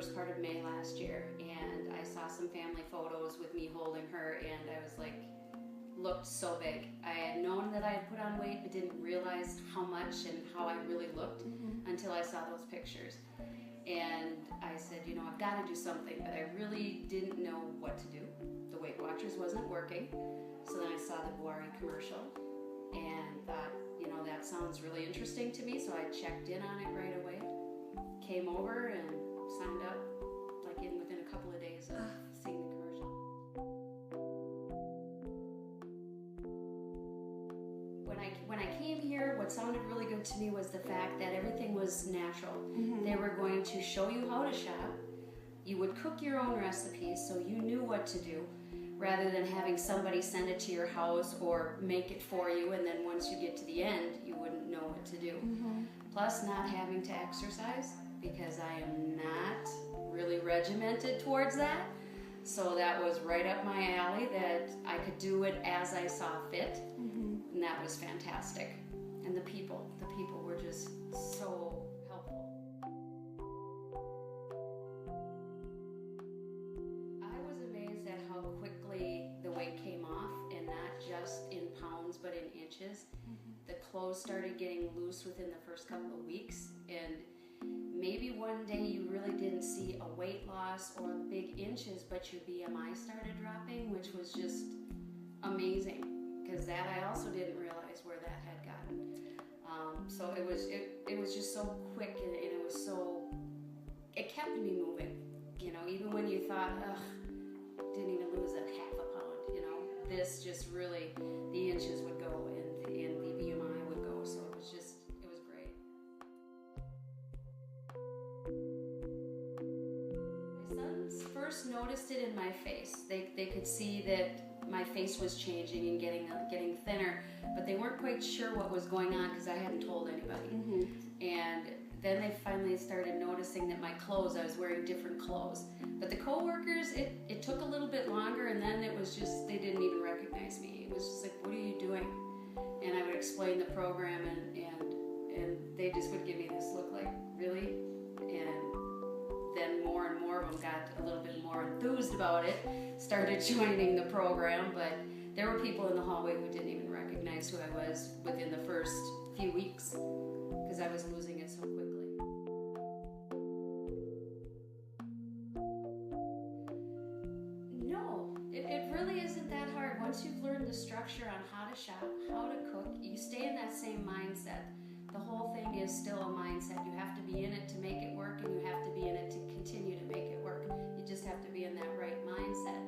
first part of May last year, and I saw some family photos with me holding her, and I was like, looked so big. I had known that I had put on weight, but didn't realize how much and how I really looked until I saw those pictures. And I said, you know, I've got to do something, but I really didn't know what to do. The Weight Watchers wasn't working, so then I saw the Buari commercial and thought, you know, that sounds really interesting to me, so I checked in on it right away, came over and signed up like within a couple of days of seeing the commercial. When I came here, what sounded really good to me was the fact that everything was natural. They were going to show you how to shop. You would cook your own recipes so you knew what to do, rather than having somebody send it to your house or make it for you, and then once you get to the end, you wouldn't know what to do. Plus not having to exercise, because I am not really regimented towards that. So that was right up my alley, that I could do it as I saw fit, and that was fantastic. And the people were just so helpful. I was amazed at how quickly the weight came off, and not just in pounds, but in inches. The clothes started getting loose within the first couple of weeks, and maybe one day you really didn't see a weight loss or big inches, but your BMI started dropping, which was just amazing, because that I also didn't realize where that had gotten. So it was just so quick, and it kept me moving. You know, even when you thought, ugh, didn't even lose a half a pound, you know, this just really, the inches would go and the BMI would go, so it was great. My sons first noticed it in my face. They could see that my face was changing and getting thinner, but they weren't quite sure what was going on because I hadn't told anybody. And then they finally started noticing that my clothes, I was wearing different clothes. But the coworkers, it took a little bit longer, and then it was just, they didn't even recognize me. It was just like, what are you doing? And I would explain the program, and they just would give me this look like, really? And then more and more of them got a little bit more enthused about it, started joining the program, but there were people in the hallway who didn't even recognize who I was within the first few weeks, because I was losing it so quickly. No, it really isn't that hard. Once you've learned the structure on how to shop, how to cook, you stay in that same mindset. The whole thing is still a mindset. You have to be in it to make it work, and you have to be in it to continue to make it work. You just have to be in that right mindset.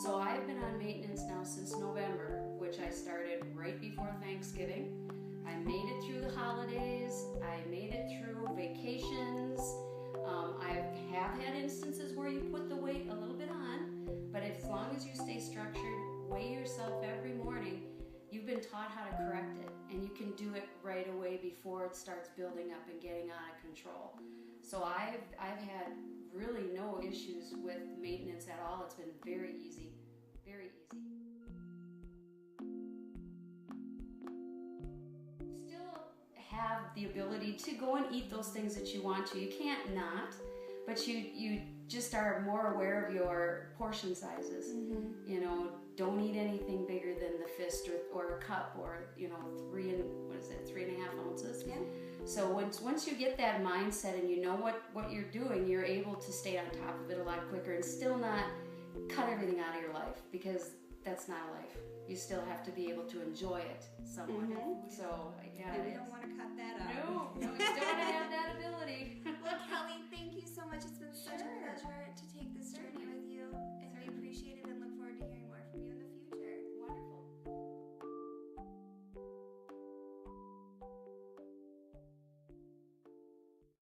So I've been on maintenance now since November, which I started right before Thanksgiving. I made it through the holidays. I made it through vacations. I have had instances where you put the weight a little bit on, but as long as you stay structured, weigh yourself every morning, you've been taught how to correct it, and you can do it right away before it starts building up and getting out of control. So I've had really no issues with maintenance at all. It's been very easy, very easy. Still have the ability to go and eat those things that you want to. You can't not, but you just are more aware of your portion sizes. You know, don't eat anything bigger than the fist or a cup, or, you know, 3.5 ounces. Yeah. So once you get that mindset and you know what you're doing, you're able to stay on top of it a lot quicker and still not cut everything out of your life, because that's not a life. You still have to be able to enjoy it somewhat. So yeah, and we don't want to cut that out. No, you still want to have that ability. Well, Kelly, thank you so much. It's been such a pleasure to take this journey